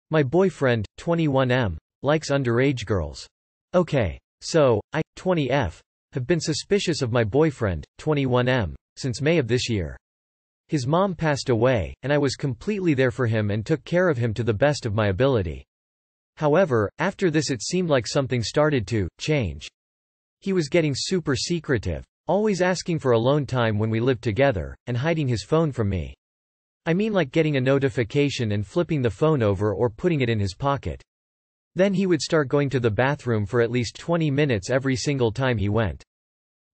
My boyfriend, 21M, likes underage girls. Okay. So, I, 20F, have been suspicious of my boyfriend, 21M, since May of this year. His mom passed away, and I was completely there for him and took care of him to the best of my ability. However, after this it seemed like something started to change. He was getting super secretive, always asking for alone time when we lived together, and hiding his phone from me. I mean like getting a notification and flipping the phone over or putting it in his pocket. Then he would start going to the bathroom for at least 20 minutes every single time he went.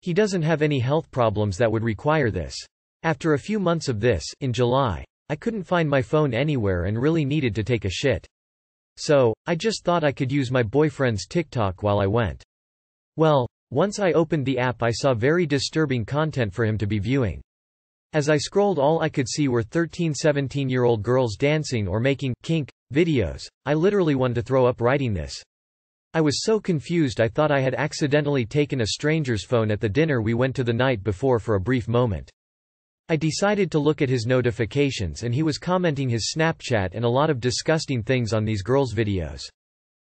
He doesn't have any health problems that would require this. After a few months of this, in July, I couldn't find my phone anywhere and really needed to take a shit. So, I just thought I could use my boyfriend's TikTok while I went. Well, once I opened the app I saw very disturbing content for him to be viewing. As I scrolled all I could see were 13-17-year-old girls dancing or making kink videos. I literally wanted to throw up writing this. I was so confused I thought I had accidentally taken a stranger's phone at the dinner we went to the night before for a brief moment. I decided to look at his notifications and he was commenting his Snapchat and a lot of disgusting things on these girls' videos.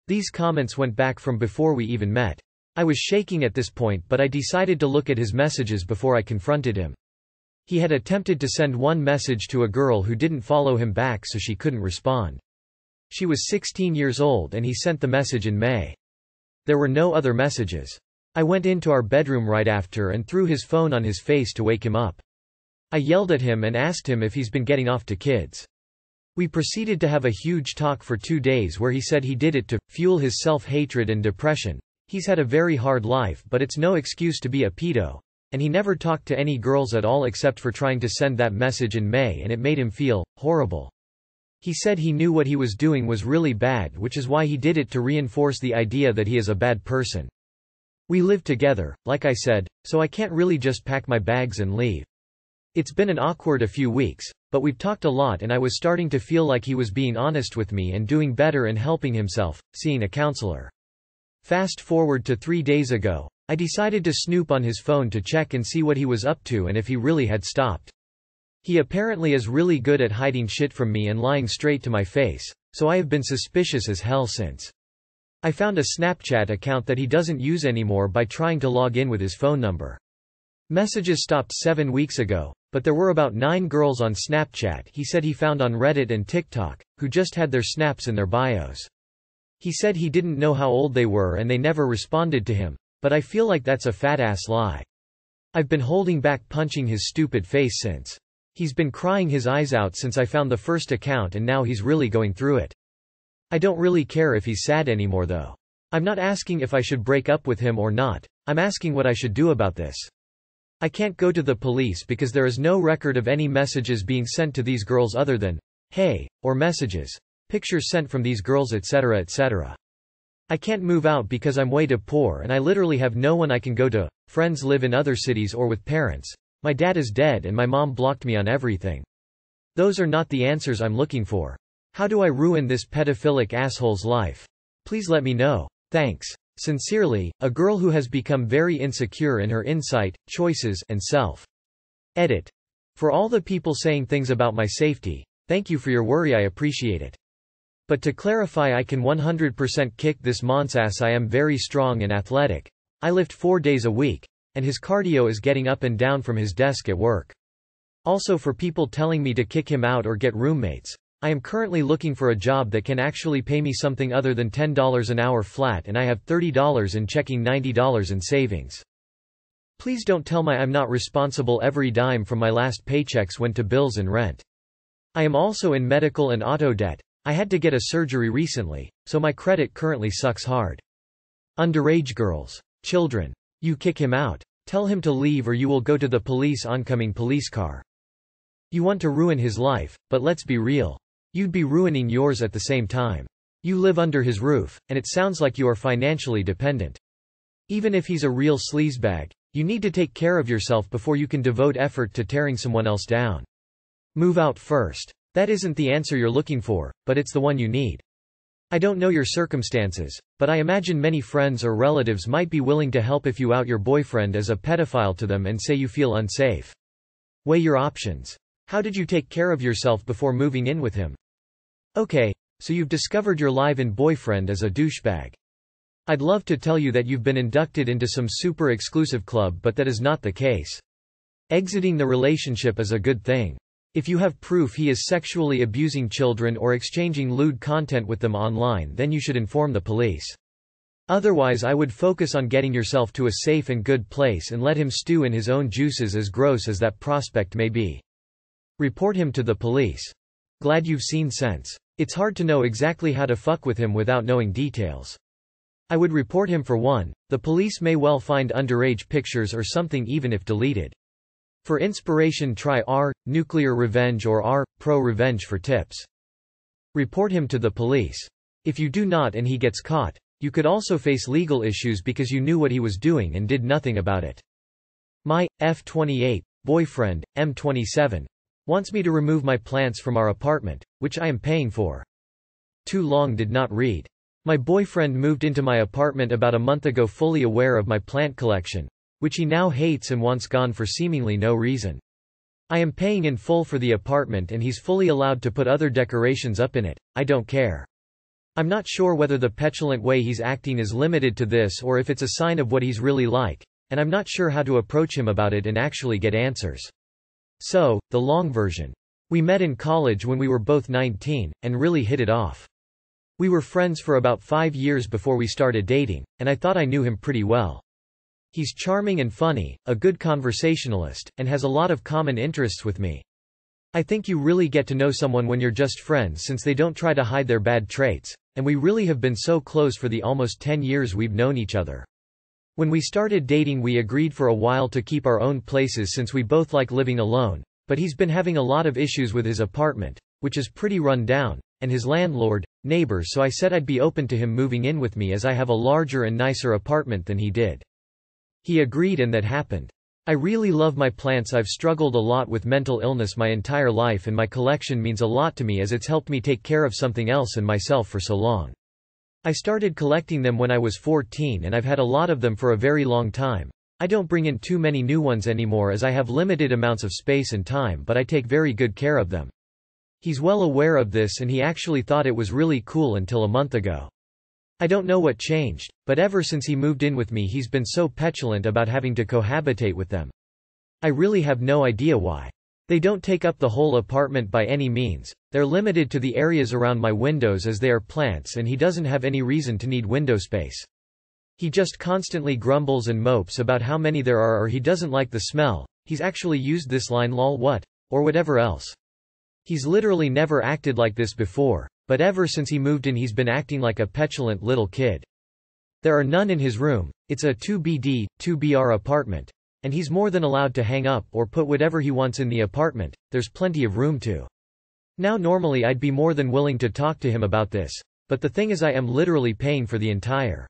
These comments went back from before we even met. I was shaking at this point but I decided to look at his messages before I confronted him. He had attempted to send one message to a girl who didn't follow him back so she couldn't respond. She was 16 years old and he sent the message in May. There were no other messages. I went into our bedroom right after and threw his phone on his face to wake him up. I yelled at him and asked him if he's been getting off to kids. We proceeded to have a huge talk for 2 days where he said he did it to fuel his self-hatred and depression. He's had a very hard life but it's no excuse to be a pedo. And he never talked to any girls at all except for trying to send that message in May and it made him feel horrible. He said he knew what he was doing was really bad, which is why he did it to reinforce the idea that he is a bad person. We live together, like I said, so I can't really just pack my bags and leave. It's been an awkward a few weeks, but we've talked a lot and I was starting to feel like he was being honest with me and doing better and helping himself, seeing a counselor. Fast forward to 3 days ago. I decided to snoop on his phone to check and see what he was up to and if he really had stopped. He apparently is really good at hiding shit from me and lying straight to my face, so I have been suspicious as hell since. I found a Snapchat account that he doesn't use anymore by trying to log in with his phone number. Messages stopped 7 weeks ago, but there were about 9 girls on Snapchat he said he found on Reddit and TikTok, who just had their snaps in their bios. He said he didn't know how old they were and they never responded to him. But I feel like that's a fat-ass lie. I've been holding back punching his stupid face since. He's been crying his eyes out since I found the first account and now he's really going through it. I don't really care if he's sad anymore though. I'm not asking if I should break up with him or not, I'm asking what I should do about this. I can't go to the police because there is no record of any messages being sent to these girls other than, hey, or messages, pictures sent from these girls etc. etc. I can't move out because I'm way too poor and I literally have no one I can go to. Friends live in other cities or with parents. My dad is dead and my mom blocked me on everything. Those are not the answers I'm looking for. How do I ruin this pedophilic asshole's life? Please let me know. Thanks. Sincerely, a girl who has become very insecure in her insight, choices, and self. Edit. For all the people saying things about my safety, thank you for your worry, I appreciate it. But to clarify, I can 100% kick this mon's ass. I am very strong and athletic. I lift 4 days a week, and his cardio is getting up and down from his desk at work. Also, for people telling me to kick him out or get roommates, I am currently looking for a job that can actually pay me something other than $10 an hour flat and I have $30 in checking, $90 in savings. Please don't tell me I'm not responsible. Every dime from my last paychecks went to bills and rent. I am also in medical and auto debt. I had to get a surgery recently, so my credit currently sucks hard. Underage girls. Children. You kick him out. Tell him to leave or you will go to the police. Oncoming police car. You want to ruin his life, but let's be real. You'd be ruining yours at the same time. You live under his roof, and it sounds like you are financially dependent. Even if he's a real sleazebag, you need to take care of yourself before you can devote effort to tearing someone else down. Move out first. That isn't the answer you're looking for, but it's the one you need. I don't know your circumstances, but I imagine many friends or relatives might be willing to help if you out your boyfriend as a pedophile to them and say you feel unsafe. Weigh your options. How did you take care of yourself before moving in with him? Okay, So you've discovered your live-in boyfriend as a douchebag. I'd love to tell you that you've been inducted into some super exclusive club, but that is not the case. Exiting the relationship is a good thing. If you have proof he is sexually abusing children or exchanging lewd content with them online, then you should inform the police. Otherwise, I would focus on getting yourself to a safe and good place and let him stew in his own juices, as gross as that prospect may be. Report him to the police. Glad you've seen sense. It's hard to know exactly how to fuck with him without knowing details. I would report him for one. The police may well find underage pictures or something even if deleted. For inspiration, try R, nuclear revenge, or R, pro-revenge for tips. Report him to the police. If you do not and he gets caught, you could also face legal issues because you knew what he was doing and did nothing about it. My F28 boyfriend, M27, wants me to remove my plants from our apartment, which I am paying for. Too long did not read. My boyfriend moved into my apartment about a month ago, fully aware of my plant collection, which he now hates and wants gone for seemingly no reason. I am paying in full for the apartment and he's fully allowed to put other decorations up in it. I don't care. I'm not sure whether the petulant way he's acting is limited to this or if it's a sign of what he's really like, and I'm not sure how to approach him about it and actually get answers. So, the long version. We met in college when we were both 19, and really hit it off. We were friends for about 5 years before we started dating, and I thought I knew him pretty well. He's charming and funny, a good conversationalist, and has a lot of common interests with me. I think you really get to know someone when you're just friends, since they don't try to hide their bad traits, and we really have been so close for the almost 10 years we've known each other. When we started dating, we agreed for a while to keep our own places since we both like living alone, but he's been having a lot of issues with his apartment, which is pretty run down, and his landlord, neighbors, so I said I'd be open to him moving in with me as I have a larger and nicer apartment than he did. He agreed and that happened. I really love my plants. I've struggled a lot with mental illness my entire life and my collection means a lot to me as it's helped me take care of something else and myself for so long. I started collecting them when I was 14 and I've had a lot of them for a very long time. I don't bring in too many new ones anymore as I have limited amounts of space and time, but I take very good care of them. He's well aware of this and he actually thought it was really cool until a month ago. I don't know what changed, but ever since he moved in with me he's been so petulant about having to cohabitate with them. I really have no idea why. They don't take up the whole apartment by any means, they're limited to the areas around my windows as they are plants and he doesn't have any reason to need window space. He just constantly grumbles and mopes about how many there are or he doesn't like the smell. He's actually used this line lol what? Or whatever else. He's literally never acted like this before, but ever since he moved in he's been acting like a petulant little kid. There are none in his room, it's a 2BD, 2BR apartment, and he's more than allowed to hang up or put whatever he wants in the apartment, there's plenty of room to. Now normally I'd be more than willing to talk to him about this, but the thing is I am literally paying for the entire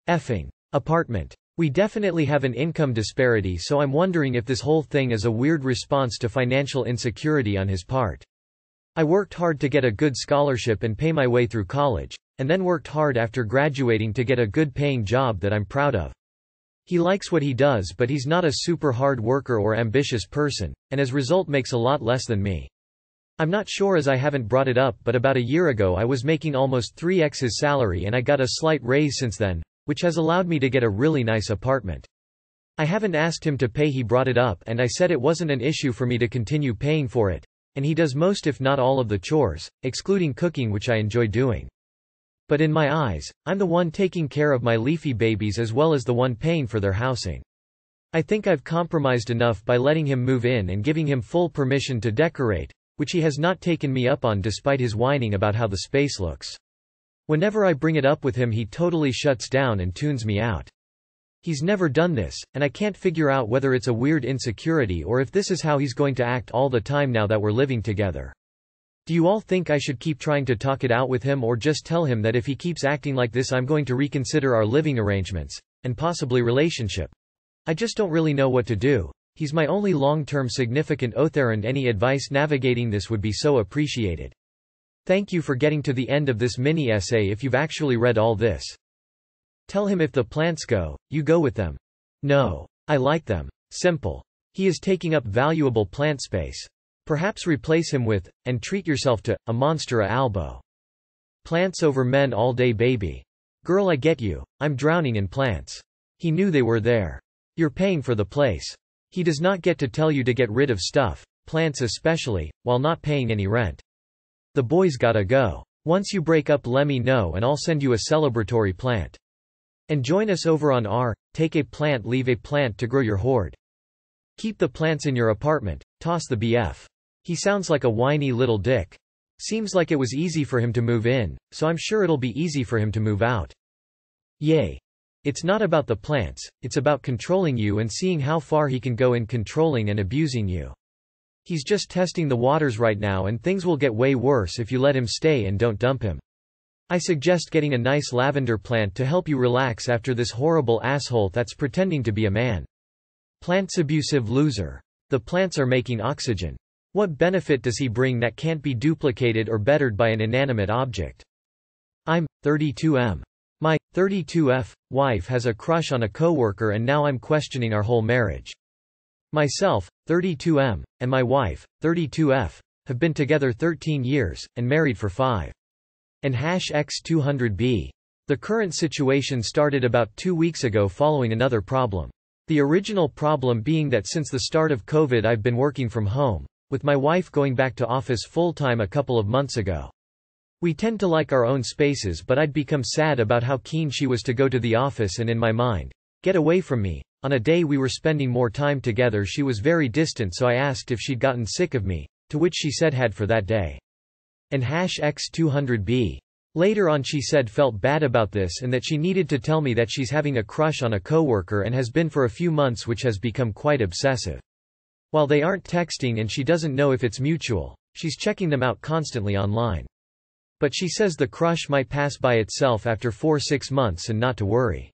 effing apartment. We definitely have an income disparity, so I'm wondering if this whole thing is a weird response to financial insecurity on his part. I worked hard to get a good scholarship and pay my way through college, and then worked hard after graduating to get a good paying job that I'm proud of. He likes what he does, but he's not a super hard worker or ambitious person, and as a result makes a lot less than me. I'm not sure as I haven't brought it up, but about a year ago I was making almost 3x his salary and I got a slight raise since then, which has allowed me to get a really nice apartment. I haven't asked him to pay, he brought it up and I said it wasn't an issue for me to continue paying for it, and he does most if not all of the chores, excluding cooking, which I enjoy doing. But in my eyes, I'm the one taking care of my leafy babies as well as the one paying for their housing. I think I've compromised enough by letting him move in and giving him full permission to decorate, which he has not taken me up on despite his whining about how the space looks. Whenever I bring it up with him he totally shuts down and tunes me out. He's never done this, and I can't figure out whether it's a weird insecurity or if this is how he's going to act all the time now that we're living together. Do you all think I should keep trying to talk it out with him or just tell him that if he keeps acting like this I'm going to reconsider our living arrangements, and possibly relationship? I just don't really know what to do. He's my only long-term significant other and any advice navigating this would be so appreciated. Thank you for getting to the end of this mini essay if you've actually read all this. Tell him if the plants go, you go with them. No. I like them. Simple. He is taking up valuable plant space. Perhaps replace him with, and treat yourself to, a monstera albo. Plants over men all day baby. Girl, I get you. I'm drowning in plants. He knew they were there. You're paying for the place. He does not get to tell you to get rid of stuff, plants especially, while not paying any rent. The boys gotta go. Once you break up, let me know and I'll send you a celebratory plant. And join us over on take a plant, leave a plant to grow your hoard. Keep the plants in your apartment, toss the BF. He sounds like a whiny little dick. Seems like it was easy for him to move in, so I'm sure it'll be easy for him to move out. Yay. It's not about the plants, it's about controlling you and seeing how far he can go in controlling and abusing you. He's just testing the waters right now and things will get way worse if you let him stay and don't dump him. I suggest getting a nice lavender plant to help you relax after this horrible asshole that's pretending to be a man. Plants abusive loser. The plants are making oxygen. What benefit does he bring that can't be duplicated or bettered by an inanimate object? I'm 32M. My 32F wife has a crush on a coworker and now I'm questioning our whole marriage. Myself, 32M, and my wife, 32F, have been together 13 years, and married for 5. And #X200B. The current situation started about 2 weeks ago following another problem. The original problem being that since the start of COVID I've been working from home, with my wife going back to office full-time a couple of months ago. We tend to like our own spaces, but I'd become sad about how keen she was to go to the office and in my mind, get away from me. On a day we were spending more time together she was very distant, so I asked if she'd gotten sick of me, to which she said had for that day. And #X200B. Later on she said felt bad about this and that she needed to tell me that she's having a crush on a coworker and has been for a few months, which has become quite obsessive. While they aren't texting and she doesn't know if it's mutual, she's checking them out constantly online. But she says the crush might pass by itself after 4-6 months and not to worry.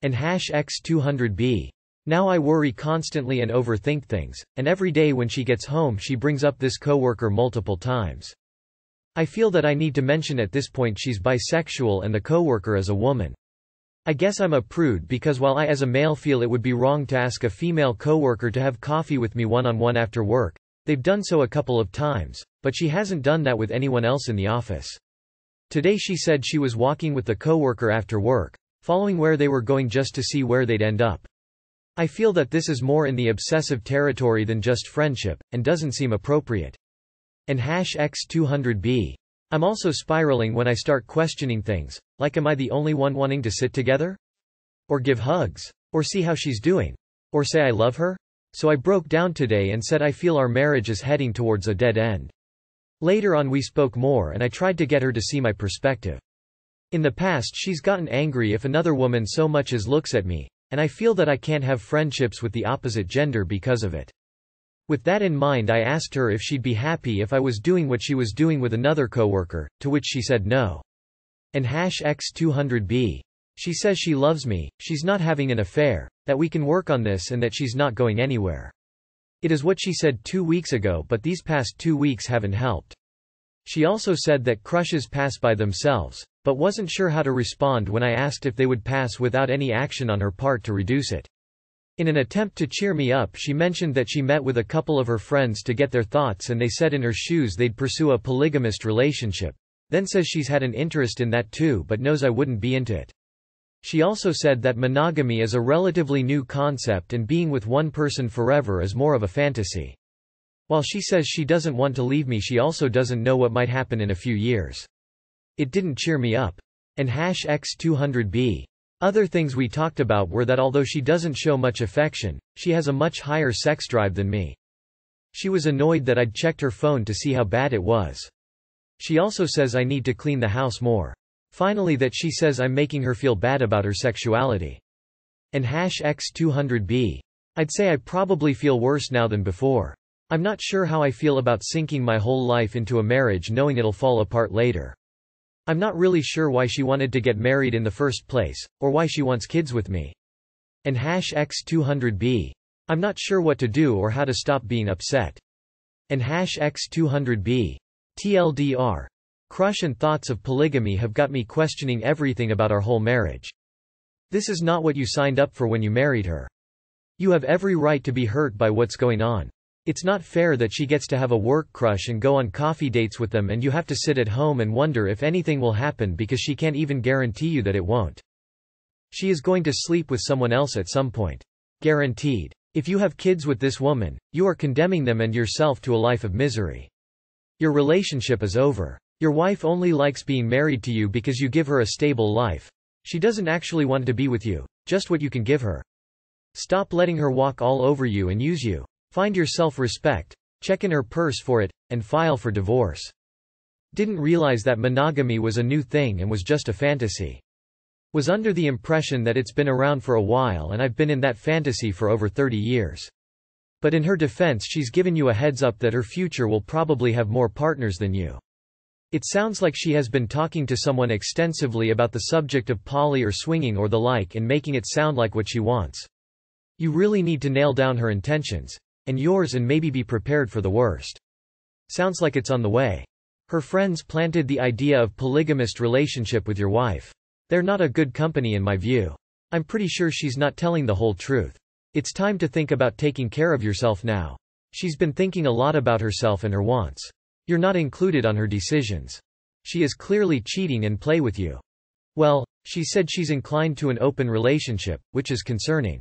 And #X200B. Now I worry constantly and overthink things, and every day when she gets home she brings up this coworker multiple times. I feel that I need to mention at this point she's bisexual and the coworker is a woman. I guess I'm a prude because while I as a male feel it would be wrong to ask a female coworker to have coffee with me one-on-one after work, they've done so a couple of times, but she hasn't done that with anyone else in the office. Today she said she was walking with the coworker after work, following where they were going just to see where they'd end up. I feel that this is more in the obsessive territory than just friendship, and doesn't seem appropriate. And #X200B. I'm also spiraling when I start questioning things, like am I the only one wanting to sit together? Or give hugs? Or see how she's doing? Or say I love her? So I broke down today and said I feel our marriage is heading towards a dead end. Later on we spoke more and I tried to get her to see my perspective. In the past she's gotten angry if another woman so much as looks at me, and I feel that I can't have friendships with the opposite gender because of it. With that in mind I asked her if she'd be happy if I was doing what she was doing with another coworker, to which she said no. And #X200B. She says she loves me, she's not having an affair, that we can work on this and that she's not going anywhere. It is what she said 2 weeks ago, but these past 2 weeks haven't helped. She also said that crushes pass by themselves, but wasn't sure how to respond when I asked if they would pass without any action on her part to reduce it. In an attempt to cheer me up she mentioned that she met with a couple of her friends to get their thoughts and they said in her shoes they'd pursue a polygamist relationship, then says she's had an interest in that too but knows I wouldn't be into it. She also said that monogamy is a relatively new concept and being with one person forever is more of a fantasy. While she says she doesn't want to leave me she also doesn't know what might happen in a few years. It didn't cheer me up. And #X200B. Other things we talked about were that although she doesn't show much affection, she has a much higher sex drive than me. She was annoyed that I'd checked her phone to see how bad it was. She also says I need to clean the house more. Finally that she says I'm making her feel bad about her sexuality. And #X200B. I'd say I probably feel worse now than before. I'm not sure how I feel about sinking my whole life into a marriage knowing it'll fall apart later. I'm not really sure why she wanted to get married in the first place, or why she wants kids with me. And #X200B. I'm not sure what to do or how to stop being upset. And #X200B. TLDR. Crush and thoughts of polygamy have got me questioning everything about our whole marriage. This is not what you signed up for when you married her. You have every right to be hurt by what's going on. It's not fair that she gets to have a work crush and go on coffee dates with them and you have to sit at home and wonder if anything will happen because she can't even guarantee you that it won't. She is going to sleep with someone else at some point. Guaranteed. If you have kids with this woman, you are condemning them and yourself to a life of misery. Your relationship is over. Your wife only likes being married to you because you give her a stable life. She doesn't actually want to be with you, just what you can give her. Stop letting her walk all over you and use you. Find your self-respect, check in her purse for it, and file for divorce. Didn't realize that monogamy was a new thing and was just a fantasy. Was under the impression that it's been around for a while and I've been in that fantasy for over 30 years. But in her defense, she's given you a heads up that her future will probably have more partners than you. It sounds like she has been talking to someone extensively about the subject of poly or swinging or the like and making it sound like what she wants. You really need to nail down her intentions and yours and maybe be prepared for the worst. Sounds like it's on the way. Her friends planted the idea of polygamist relationship with your wife. They're not a good company in my view. I'm pretty sure she's not telling the whole truth. It's time to think about taking care of yourself now. She's been thinking a lot about herself and her wants. You're not included on her decisions. She is clearly cheating and play with you. Well, she said she's inclined to an open relationship, which is concerning.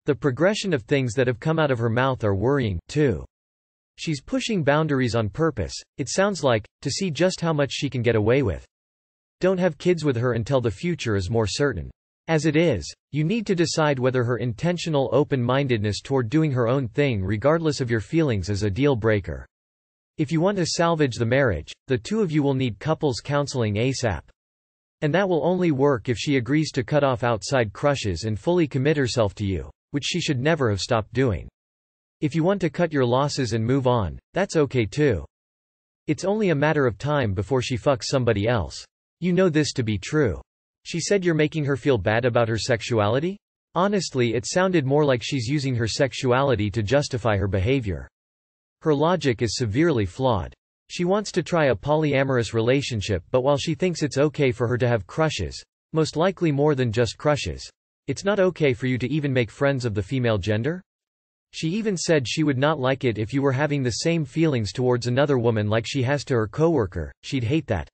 The progression of things that have come out of her mouth are worrying, too. She's pushing boundaries on purpose, it sounds like, to see just how much she can get away with. Don't have kids with her until the future is more certain. As it is, you need to decide whether her intentional open-mindedness toward doing her own thing regardless of your feelings is a deal breaker. If you want to salvage the marriage, the two of you will need couples counseling ASAP. And that will only work if she agrees to cut off outside crushes and fully commit herself to you, which she should never have stopped doing. If you want to cut your losses and move on, that's okay too. It's only a matter of time before she fucks somebody else. You know this to be true. She said you're making her feel bad about her sexuality? Honestly, it sounded more like she's using her sexuality to justify her behavior. Her logic is severely flawed. She wants to try a polyamorous relationship, but while she thinks it's okay for her to have crushes, most likely more than just crushes, it's not okay for you to even make friends of the female gender? She even said she would not like it if you were having the same feelings towards another woman like she has to her coworker. She'd hate that.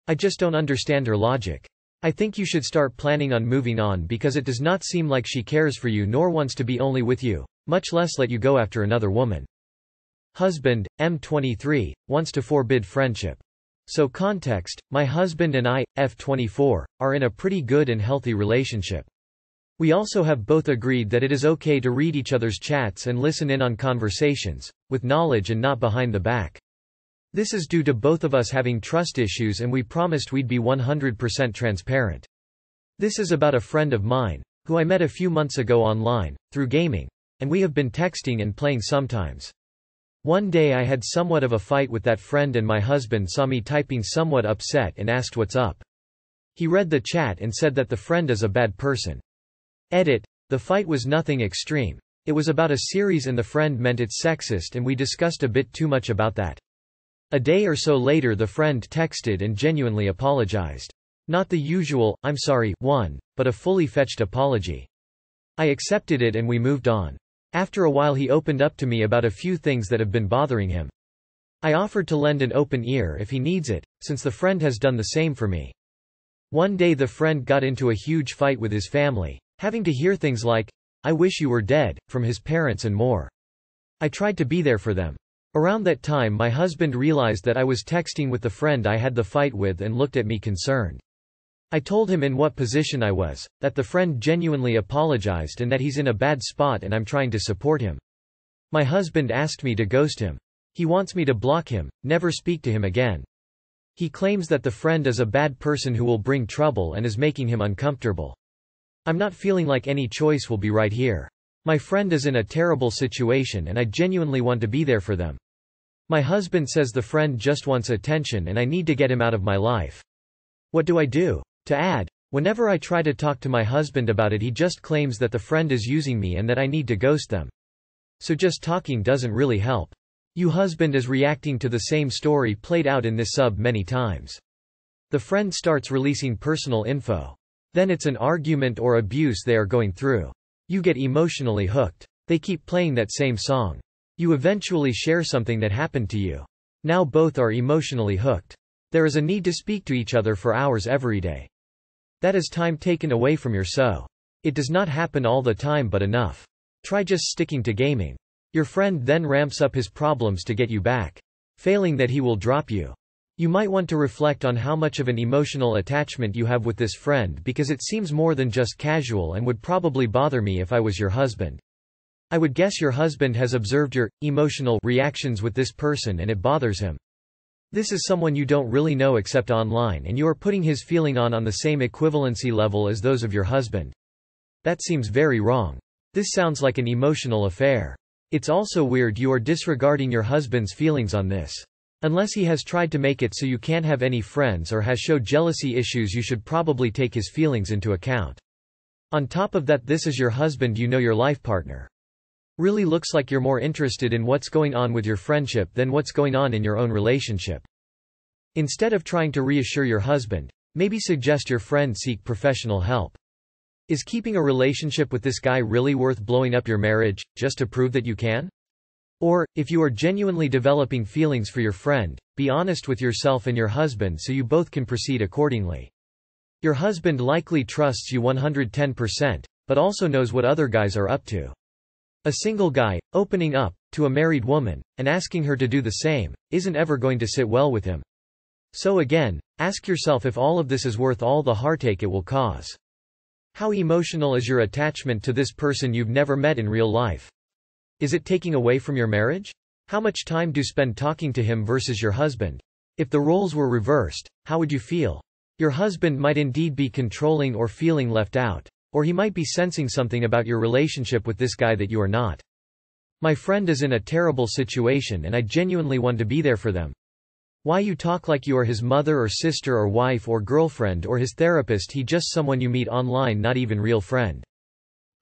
I just don't understand her logic. I think you should start planning on moving on because it does not seem like she cares for you nor wants to be only with you, much less let you go after another woman. Husband, M23, wants to forbid friendship. So context, my husband and I, F24, are in a pretty good and healthy relationship. We also have both agreed that it is okay to read each other's chats and listen in on conversations, with knowledge and not behind the back. This is due to both of us having trust issues and we promised we'd be 100% transparent. This is about a friend of mine, who I met a few months ago online, through gaming, and we have been texting and playing sometimes. One day I had somewhat of a fight with that friend and my husband saw me typing somewhat upset and asked what's up. He read the chat and said that the friend is a bad person. Edit. The fight was nothing extreme. It was about a series and the friend meant it's sexist and we discussed a bit too much about that. A day or so later the friend texted and genuinely apologized. Not the usual, I'm sorry, one, but a fully fetched apology. I accepted it and we moved on. After a while he opened up to me about a few things that have been bothering him. I offered to lend an open ear if he needs it, since the friend has done the same for me. One day the friend got into a huge fight with his family, having to hear things like, "I wish you were dead," from his parents and more. I tried to be there for them. Around that time my husband realized that I was texting with the friend I had the fight with and looked at me concerned. I told him in what position I was, that the friend genuinely apologized and that he's in a bad spot and I'm trying to support him. My husband asked me to ghost him. He wants me to block him, never speak to him again. He claims that the friend is a bad person who will bring trouble and is making him uncomfortable. I'm not feeling like any choice will be right here. My friend is in a terrible situation and I genuinely want to be there for them. My husband says the friend just wants attention and I need to get him out of my life. What do I do? To add, whenever I try to talk to my husband about it he just claims that the friend is using me and that I need to ghost them. So just talking doesn't really help. Your husband is reacting to the same story played out in this sub many times. The friend starts releasing personal info. Then it's an argument or abuse they are going through. You get emotionally hooked. They keep playing that same song. You eventually share something that happened to you. Now both are emotionally hooked. There is a need to speak to each other for hours every day. That is time taken away from your so. It does not happen all the time but enough. Try just sticking to gaming. Your friend then ramps up his problems to get you back. Failing that, he will drop you. You might want to reflect on how much of an emotional attachment you have with this friend, because it seems more than just casual and would probably bother me if I was your husband. I would guess your husband has observed your emotional reactions with this person and it bothers him. This is someone you don't really know except online, and you are putting his feeling on the same equivalency level as those of your husband. That seems very wrong. This sounds like an emotional affair. It's also weird you are disregarding your husband's feelings on this. Unless he has tried to make it so you can't have any friends or has showed jealousy issues, you should probably take his feelings into account. On top of that, this is your husband, you know, your life partner. Really looks like you're more interested in what's going on with your friendship than what's going on in your own relationship. Instead of trying to reassure your husband, maybe suggest your friend seek professional help. Is keeping a relationship with this guy really worth blowing up your marriage, just to prove that you can? Or, if you are genuinely developing feelings for your friend, be honest with yourself and your husband so you both can proceed accordingly. Your husband likely trusts you 110%, but also knows what other guys are up to. A single guy, opening up to a married woman, and asking her to do the same, isn't ever going to sit well with him. So again, ask yourself if all of this is worth all the heartache it will cause. How emotional is your attachment to this person you've never met in real life? Is it taking away from your marriage? How much time do you spend talking to him versus your husband? If the roles were reversed, how would you feel? Your husband might indeed be controlling or feeling left out. Or he might be sensing something about your relationship with this guy that you are not. My friend is in a terrible situation and I genuinely want to be there for them. Why you talk like you are his mother or sister or wife or girlfriend or his therapist? He just someone you meet online, not even real friend.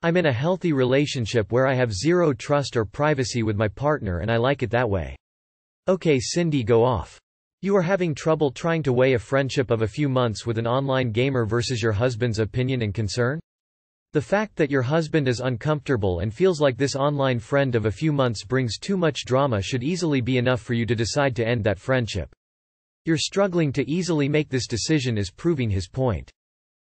I'm in a healthy relationship where I have zero trust or privacy with my partner and I like it that way. Okay, Cindy, go off. You are having trouble trying to weigh a friendship of a few months with an online gamer versus your husband's opinion and concern? The fact that your husband is uncomfortable and feels like this online friend of a few months brings too much drama should easily be enough for you to decide to end that friendship. You're struggling to easily make this decision is proving his point.